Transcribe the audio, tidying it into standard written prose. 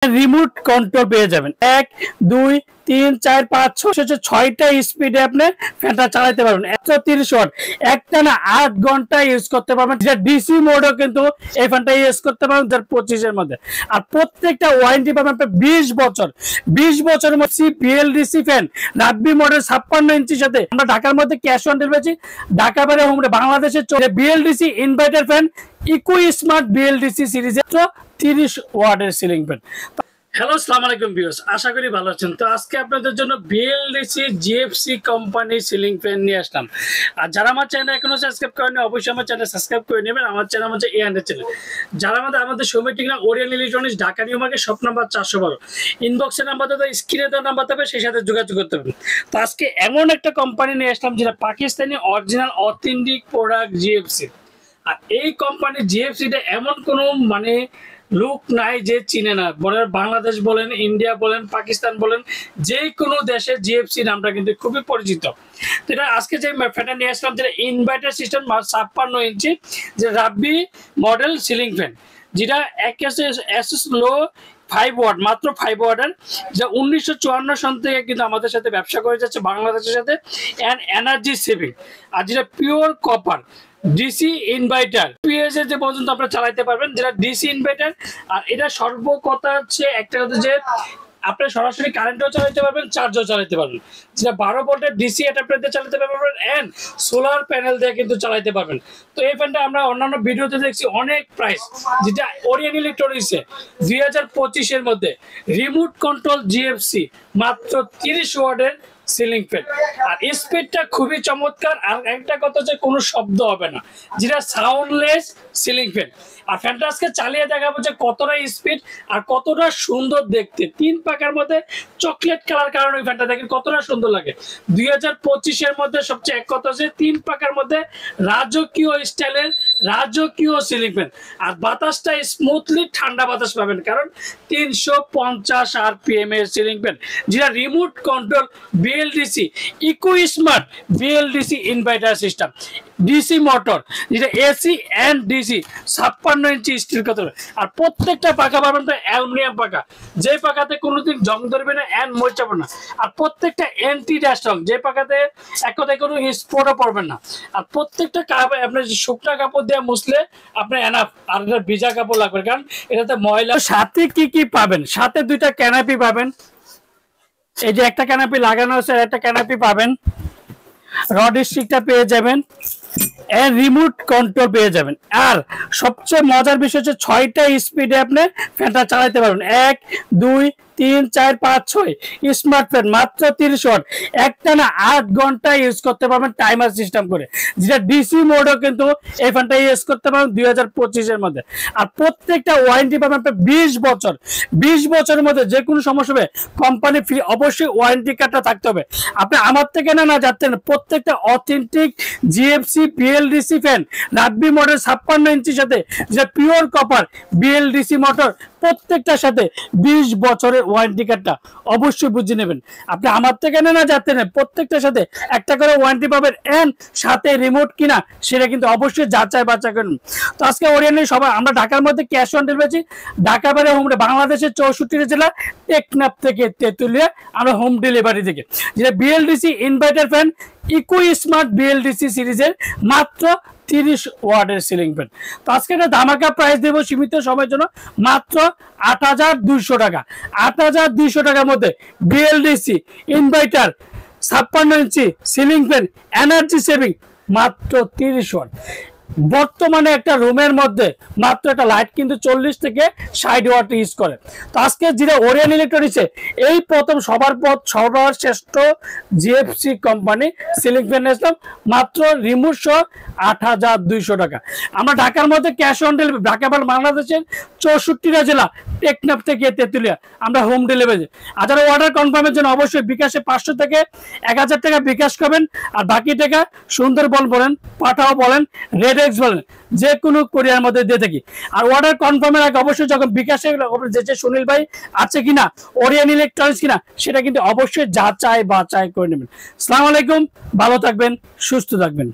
Remote control পেয়ে যাবেন। 1 2 3 4 5 6 6টা স্পিডে আপনি ফ্যানটা চালাতে পারবেন। 130 ওয়াট একটানা 8 ঘন্টা ইউজ করতে পারবেন। যেটা ডিসি মোডও কিন্তু এই ফ্যানটা ইউজ করতে পারবেন 2025 এর মধ্যে। আর প্রত্যেকটা ওয়ারেন্টি পাবেন আপনি 20 বছর। 20 বছরের মধ্যে বিএলডিসি ফ্যান রাব্বি মডেল 56 ইঞ্চির সাথে আমরা ঢাকার মধ্যে ক্যাশ অন ডেলিভারি, ঢাকা বাইরে হোম বাংলাদেশে BLDC inverter fan eco smart BLDC সিরিজের 30 ওয়াটের সিলিং ফ্যান। হ্যালো, আসসালামু আলাইকুম ভিউয়ার্স, আশা করি ভালো আছেন। তো আজকে আপনাদের জন্য বিএলডিসি জিএফসি কোম্পানির সিলিং ফ্যান নিয়ে আসলাম। আর যারা আমার চ্যানেল এখনো সাবস্ক্রাইব করেনি অবশ্যই আমার চ্যানেল সাবস্ক্রাইব করে নেবেন। আমার চ্যানেল হচ্ছে A100 চ্যানেল। যারা আমাদের শোরুমের ঠিকানা Orient Electronics, Dhaka New Market, shop number 412। ইনবক্সের নাম্বার তো স্ক্রিনে দেওয়া নাম্বার থাকবে, সেই সাথে যোগাযোগ করতে হবে। তো আজকে এমন একটা কোম্পানি নিয়ে আসলাম যেটা Pakistani original authentic product GFC. আর এই কোম্পানির জিএফসিটা এমন কোনো লুক নাই যে চিনে না। বাংলাদেশ বলেন, ইন্ডিয়া বলেন, পাকিস্তান বলেন, যে কোনো দেশের জিএফসি নামটা কিন্তু খুবই পরিচিত। তো এটা আজকে যে ফ্যানটা নিয়ে আসলাম যেটা ইনভার্টার সিস্টেম 56 ইঞ্চি, যে রাব্বি মডেল সিলিং ফ্যান, যেটা এসএস লো 5 ওয়াট, মাত্র 5 ওয়াটের, যা 1954 সন থেকে কিন্তু আমাদের সাথে ব্যবসা করে যাচ্ছে বাংলাদেশের সাথে, অ্যান্ড এনার্জি সেভিং। আর যেটা pure copper DC inverter PSA যে পর্যন্ত আপনারা চালাতে পারবেন, যেটা ডিসি ইনভার্টার। আর এটা সর্বকথা হচ্ছে একটা কথা যে আপনি সরাসরি কারেন্টও চালাতে পারবেন, চার্জও চালাতে পারবেন। যেটা 12 ভোল্টের ডিসি অ্যাডাপ্টার দিয়ে চালাতে পারবেন, এন্ড সোলার প্যানেল দিয়ে কিন্তু চালাতে পারবেন। তো এই ফ্যানটা আমরা অন্যান্য ভিডিওতে দেখছি অনেক প্রাইস, যেটা ওরিয়েন্ট ইলেকট্রনিক্সে 2025 এর মধ্যে রিমোট কন্ট্রোল জিএফসি মাত্র 30 ওয়াটের সিলিং ফ্যান। আর স্পিডটা খুবই চমৎকার। আর একটা কথা হচ্ছে কোনো শব্দ হবে না, যেটা সাউন্ডলেস সিলিং ফ্যান। আর ফ্যানটা আজকে চালিয়ে দেখাবো যে কতটা স্পিড আর কতটা সুন্দর দেখতে। 3 পাকার মধ্যে চকলেট কালার কারণে ওই ফ্যানটা দেখেন কতটা সুন্দর লাগে। 2025 এর মধ্যে সবচেয়ে এক কথা হচ্ছে 3 পাকার মধ্যে রাজকীয় স্টাইলের রাজকীয় সিলিং ফ্যান। আর বাতাসটা স্মুথলি ঠান্ডা বাতাস পাবেন, কারণ 350 আরপিএম এর সিলিং ফ্যান, যেটা remote control BLDC eco smart BLDC inverter system, DC motor, যেটা AC and DC 56 inch steel কত। আর প্রত্যেকটা পাকা পাবেন তো অ্যালুমিনিয়াম পাকা, যে পাকাতে কোনোদিন জং ধরবে না এন্ড মরচাবে না। আর প্রত্যেকটা অ্যান্টি ডাস্ট রং, যে পাকাতে এক কথায় কোনো স্পটও পড়বেন না। আর প্রত্যেকটা আপনার শুকনা কাপড় দিয়ে মুছলে আপনার এনাফ, আর এটা ভিজা কাপড় লাগবে, কারণ এটাতে ময়লা। সাথে কি কি পাবেন? সাথে 2টা ক্যানাপি পাবেন, এই যে একটা ক্যানাপি লাগানো আছে, একটা ক্যানাপি পাবেন, রড স্টিকটা পেয়ে যাবেন, এর রিমোট কন্ট্রোল পেয়ে যাবেন। আর সবচেয়ে মজার বিষয় হচ্ছে 6টা স্পিডে আপনি ফ্যানটা চালাতে পারবেন। 1 2 3 4 5 6 স্মার্ট ফ্যান মাত্র 30 ওয়াট একটানা 8 ঘন্টা ইউজ করতে পারবেন টাইমার সিস্টেম করে, যেটা ডিসি মোডও কিন্তু এই ফ্যানটা ইউজ করতে পারবেন 2025 এর মধ্যে। আর প্রত্যেকটা ওয়ারেন্টি পাবেন আপনি 20 বছর। 20 বছরের মধ্যে যে কোনো সমস্যা হবে কোম্পানি ফ্রি, অবশ্যই ওয়ারেন্টি কার্ডটা থাকতে হবে। আপনি আমার থেকে না যাচ্ছেন, প্রত্যেকটা অথেন্টিক জিএফসি বিএলডিসি ফ্যান রাব্বি মডেল 56 ইঞ্চির সাথে, যেটা পিওর কপার বিএলডিসি মোটর, প্রত্যেকটার সাথে 20 বছরের ওয়ারেন্টি কার্ডটা অবশ্যই বুঝে নেবেন। আপনি আমার থেকে না যাচ্ছেন, প্রত্যেকটার সাথে একটা করে ওয়ারেন্টি পাবেন, এন্ড সাথে রিমোট কিনা সেটা কিন্তু অবশ্যই যাচাই বাছাই করুন। তো আজকে ওরিয়েন্টে সবাই আমরা ঢাকার মধ্যে ক্যাশ অন ডেলিভারি, ঢাকা বাইরে হোম বাংলাদেশের 64 জেলা, টেকনাফ থেকে তেতুলিয়া আমরা হোম ডেলিভারি থেকে, যেটা BLDC inverter fan eco smart BLDC সিরিজের মাত্র 30 ওয়াটের সিলিং ফ্যান। তো আজকে একটা ধামাকা প্রাইস দেবো সীমিত সময়ের জন্য, মাত্র 8200 টাকা। 8200 টাকার মধ্যে বিএলডিসি ইনভার্টার 56 ইঞ্চি সিলিং ফ্যান এনার্জি সেভিং মাত্র 30 ওয়াট। বর্তমানে একটা রুমের মধ্যে মাত্র একটা লাইট কিন্তু 40 থেকে 60 ওয়াট ইউজ করে। তো আজকে যেটা ওরিয়েন্ট ইলেকট্রনিক্সে এই প্রথম সবার শ্রেষ্ঠ জিএফসি কোম্পানি সিলিং ফ্যান আসলাম মাত্র রিমোট সহ 8200 টাকা। আমরা ঢাকার মধ্যে ক্যাশ অন ডেলিভারি, ঢাকা বাংলাদেশের 64টা জেলা, টেকনাফ থেকে তেতুলিয়া আমরা হোম ডেলিভারি। আর যারা অর্ডার কনফার্মের জন্য অবশ্যই বিকাশে 500 থেকে 1000 টাকা বিকাশ করবেন, আর বাকি টাকা সুন্দরবন বলেন, পাঠাও বলেন, রেডেক্স বলেন, যে কোনো কোরিয়ার মধ্যে দিয়ে থাকি। আর অর্ডার কনফার্মের আগে অবশ্যই যখন বিকাশে যে সুনীল ভাই আছে কিনা, ওরিয়েন্ট ইলেকট্রনিক্স কিনা, সেটা কিন্তু অবশ্যই যাচাই বাছাই করে নেবেন। আসসালামু আলাইকুম, ভালো থাকবেন, সুস্থ থাকবেন।